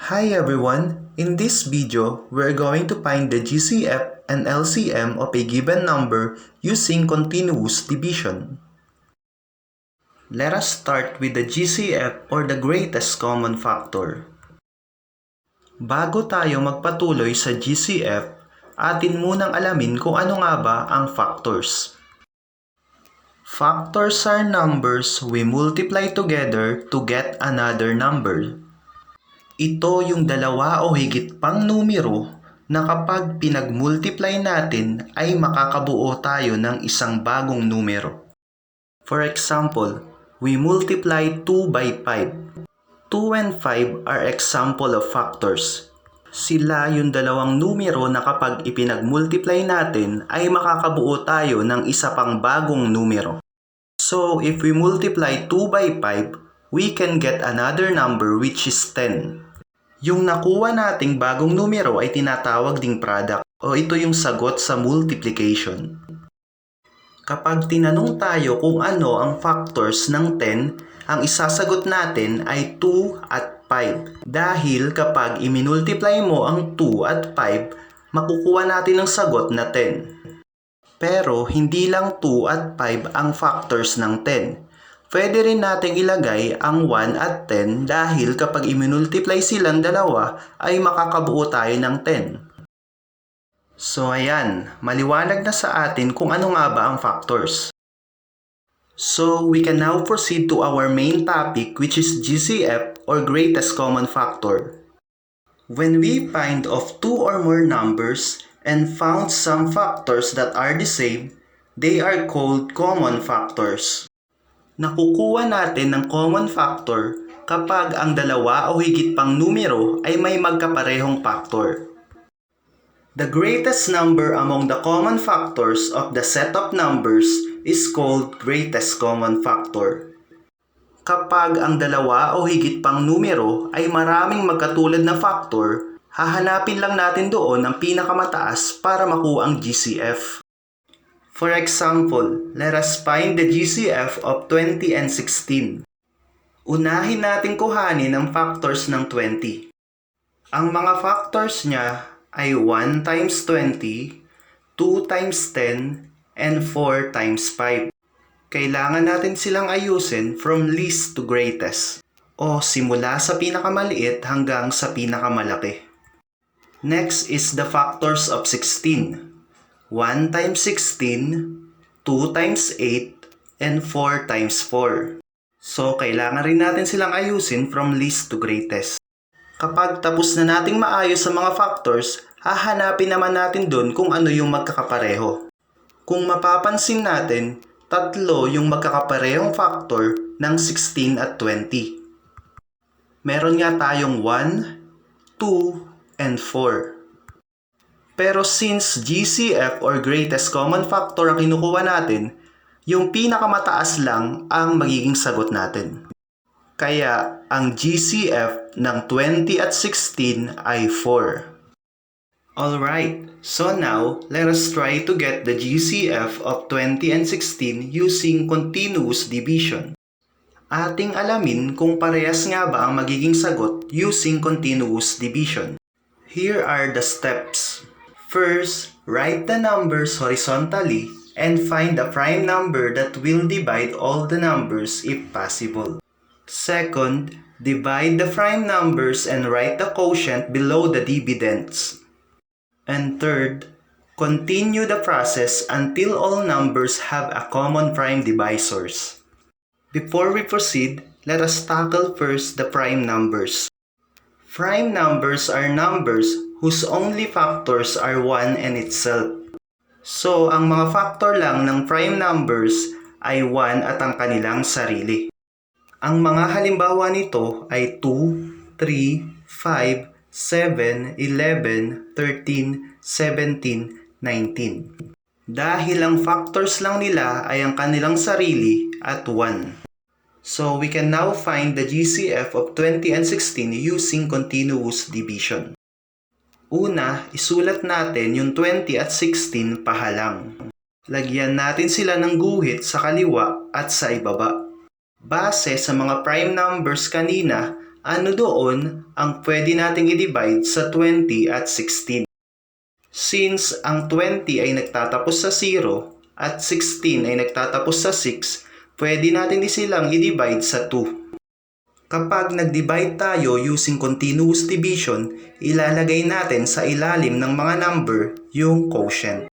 Hi everyone! In this video, we're going to find the GCF and LCM of a given number using continuous division. Let us start with the GCF or the greatest common factor. Bago tayo magpatuloy sa GCF, atin munang alamin kung ano nga ba ang factors. Factors are numbers we multiply together to get another number. Ito yung dalawa o higit pang numero na kapag pinag-multiply natin ay makakabuo tayo ng isang bagong numero. For example, we multiply 2 by 5. 2 and 5 are example of factors. Sila yung dalawang numero na kapag ipinag-multiply natin ay makakabuo tayo ng isa pang bagong numero. So if we multiply 2 by 5, we can get another number which is 10. Yung nakuha nating bagong numero ay tinatawag ding product o ito yung sagot sa multiplication. Kapag tinanong tayo kung ano ang factors ng 10, ang isasagot natin ay 2 at 5. Dahil kapag iminultiply mo ang 2 at 5, makukuha natin ang sagot na 10. Pero hindi lang 2 at 5 ang factors ng 10. Pwede rin nating ilagay ang 1 at 10 dahil kapag iminultiply silang dalawa ay makakabuo tayo ng 10. So ayan, maliwanag na sa atin kung ano nga ba ang factors. So we can now proceed to our main topic which is GCF or greatest common factor. When we find of two or more numbers and found some factors that are the same, they are called common factors. Nakukuha natin ng common factor kapag ang dalawa o higit pang numero ay may magkaparehong factor. The greatest number among the common factors of the set of numbers is called greatest common factor. Kapag ang dalawa o higit pang numero ay maraming magkatulad na factor, hahanapin lang natin doon ang pinakamataas para makuha ang GCF. For example, let us find the GCF of 20 and 16. Unahin natin kuhanin ang factors ng 20. Ang mga factors niya ay 1 times 20, 2 times 10, and 4 times 5. Kailangan natin silang ayusin from least to greatest, o simula sa pinakamaliit hanggang sa pinakamalaki. Next is the factors of 16. 1 times 16, 2 times 8, and 4 times 4. So, kailangan rin natin silang ayusin from least to greatest. Kapag tapos na nating maayos sa mga factors, hahanapin naman natin doon kung ano yung magkakapareho. Kung mapapansin natin, tatlo yung magkakaparehong factor ng 16 at 20. Meron nga tayong 1, 2, and 4. Pero since GCF or greatest common factor ang kinukuha natin, yung pinakamataas lang ang magiging sagot natin. Kaya ang GCF ng 20 at 16 ay 4. Alright, so now let us try to get the GCF of 20 and 16 using continuous division. Ating alamin kung parehas nga ba ang magiging sagot using continuous division. Here are the steps. First, write the numbers horizontally and find a prime number that will divide all the numbers if possible. Second, divide the prime numbers and write the quotient below the dividends. And third, continue the process until all numbers have a common prime divisors. Before we proceed, let us tackle first the prime numbers. Prime numbers are numbers whose only factors are 1 and itself. So, ang mga factor lang ng prime numbers ay 1 at ang kanilang sarili. Ang mga halimbawa nito ay 2, 3, 5, 7, 11, 13, 17, 19. Dahil ang factors lang nila ay ang kanilang sarili at 1. So, we can now find the GCF of 20 and 16 using continuous division. Una, isulat natin yung 20 at 16 pahalang. Lagyan natin sila ng guhit sa kaliwa at sa ibaba. Base sa mga prime numbers kanina, Ano doon ang pwede nating i-divide sa 20 at 16? Since ang 20 ay nagtatapos sa 0 at 16 ay nagtatapos sa 6, pwede natin silang i-divide sa 2. Kapag nag-divide tayo using continuous division, ilalagay natin sa ilalim ng mga number yung quotient.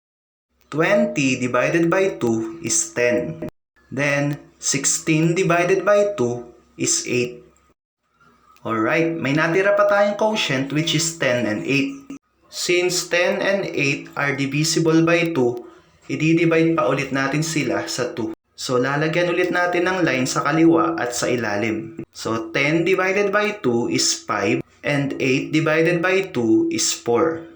20 divided by 2 is 10. Then, 16 divided by 2 is 8. Alright, may natira pa tayong quotient which is 10 and 8. Since 10 and 8 are divisible by 2, i-divide pa ulit natin sila sa 2. So, lalagyan ulit natin ng line sa kaliwa at sa ilalim. So, 10 divided by 2 is 5 and 8 divided by 2 is 4.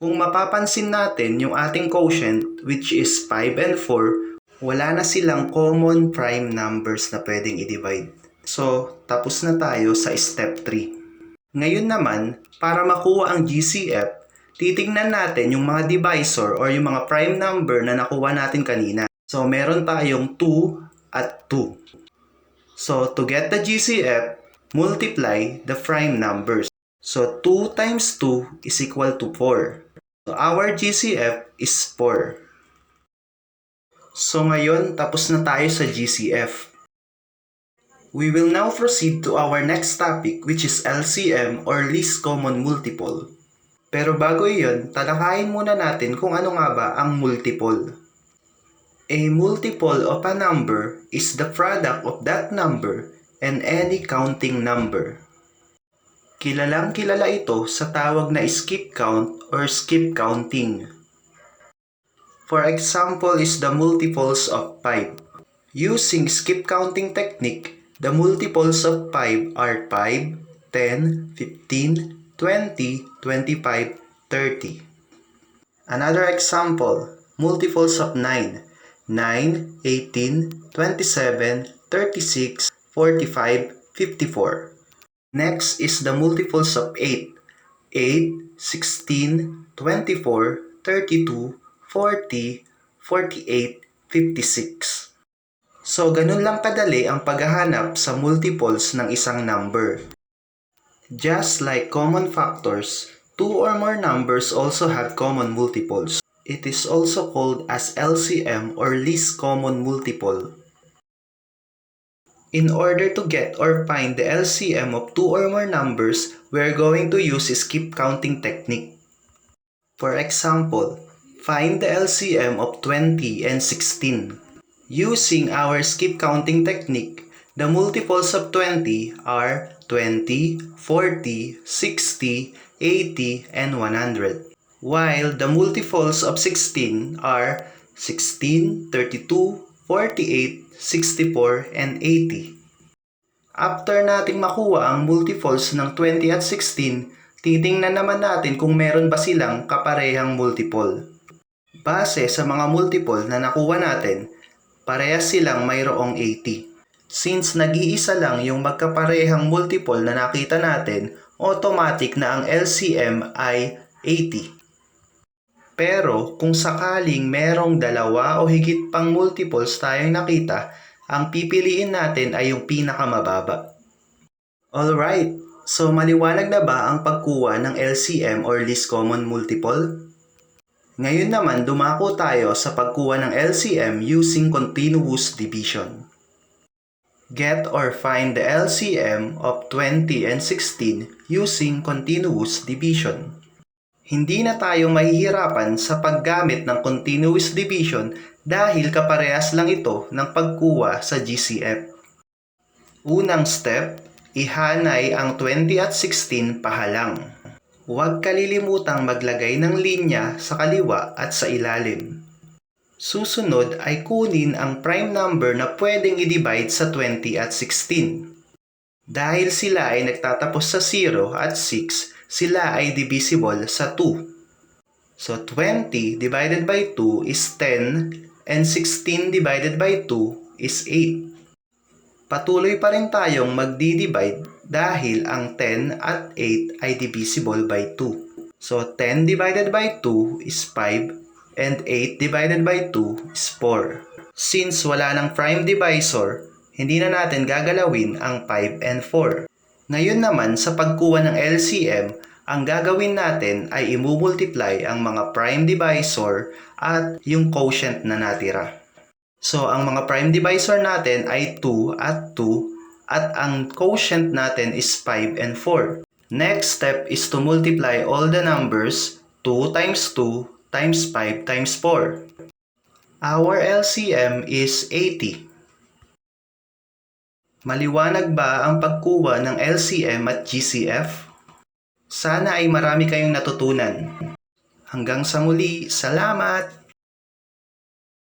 Kung mapapansin natin yung ating quotient which is 5 and 4, wala na silang common prime numbers na pwedeng i-divide. So, tapos na tayo sa step 3. Ngayon naman, para makuha ang GCF, titingnan natin yung mga divisor or yung mga prime number na nakuha natin kanina. So, meron tayong 2 at 2. So, to get the GCF, multiply the prime numbers. So, 2 times 2 is equal to 4. So, our GCF is 4. So, ngayon, tapos na tayo sa GCF. We will now proceed to our next topic which is LCM or least common multiple. Pero bago iyon, talakayin muna natin kung ano nga ba ang multiple. A multiple of a number is the product of that number and any counting number. Kilalang kilala ito sa tawag na skip count or skip counting. For example is the multiples of 5. Using skip counting technique, the multiples of 5 are 5, 10, 15, 20, 25, 30. Another example, multiples of 9. 9, 18, 27, 36, 45, 54. Next is the multiples of 8. 8, 16, 24, 32, 40, 48, 56. So, ganun lang kadali ang paghahanap sa multiples ng isang number. Just like common factors, two or more numbers also have common multiples. It is also called as LCM or least common multiple. In order to get or find the LCM of two or more numbers, we are going to use skip counting technique. For example, find the LCM of 20 and 16. Using our skip counting technique, the multiples of 20 are 20, 40, 60, 80, and 100. While the multiples of 16 are 16, 32, 48, 64, and 80. After nating makuha ang multiples ng 20 at 16, titingnan naman natin kung meron ba silang kaparehang multiple. Base sa mga multiple na nakuha natin, parehas silang mayroong 80. Since nag-iisa lang yung magkaparehang multiple na nakita natin, automatic na ang LCM ay 80. Pero kung sakaling merong dalawa o higit pang multiples tayong nakita, ang pipiliin natin ay yung pinakamababa. Alright, so maliwanag na ba ang pagkuha ng LCM or least common multiple? Ngayon naman dumako tayo sa pagkuha ng LCM using continuous division. Get or find the LCM of 20 and 16 using continuous division. Hindi na tayo mahihirapan sa paggamit ng continuous division dahil kaparehas lang ito ng pagkuha sa GCF. Unang step, ihanay ang 20 at 16 pahalang. Huwag kalilimutang maglagay ng linya sa kaliwa at sa ilalim. Susunod ay kunin ang prime number na pwedeng i-divide sa 20 at 16. Dahil sila ay nagtatapos sa 0 at 6, sila ay divisible sa 2. So 20 divided by 2 is 10 and 16 divided by 2 is 8. Patuloy pa rin tayong magdi-divide dahil ang 10 at 8 ay divisible by 2. So 10 divided by 2 is 5 and 8 divided by 2 is 4. Since wala ng prime divisor, hindi na natin gagalawin ang 5 and 4. Ngayon naman sa pagkuha ng LCM, ang gagawin natin ay imumultiply ang mga prime divisor at yung quotient na natira. So ang mga prime divisor natin ay 2 at 2 at ang quotient natin is 5 and 4. Next step is to multiply all the numbers 2 times 2 times 5 times 4. Our LCM is 80. Maliwanag ba ang pagkuha ng LCM at GCF? Sana ay marami kayong natutunan. Hanggang sa muli, salamat!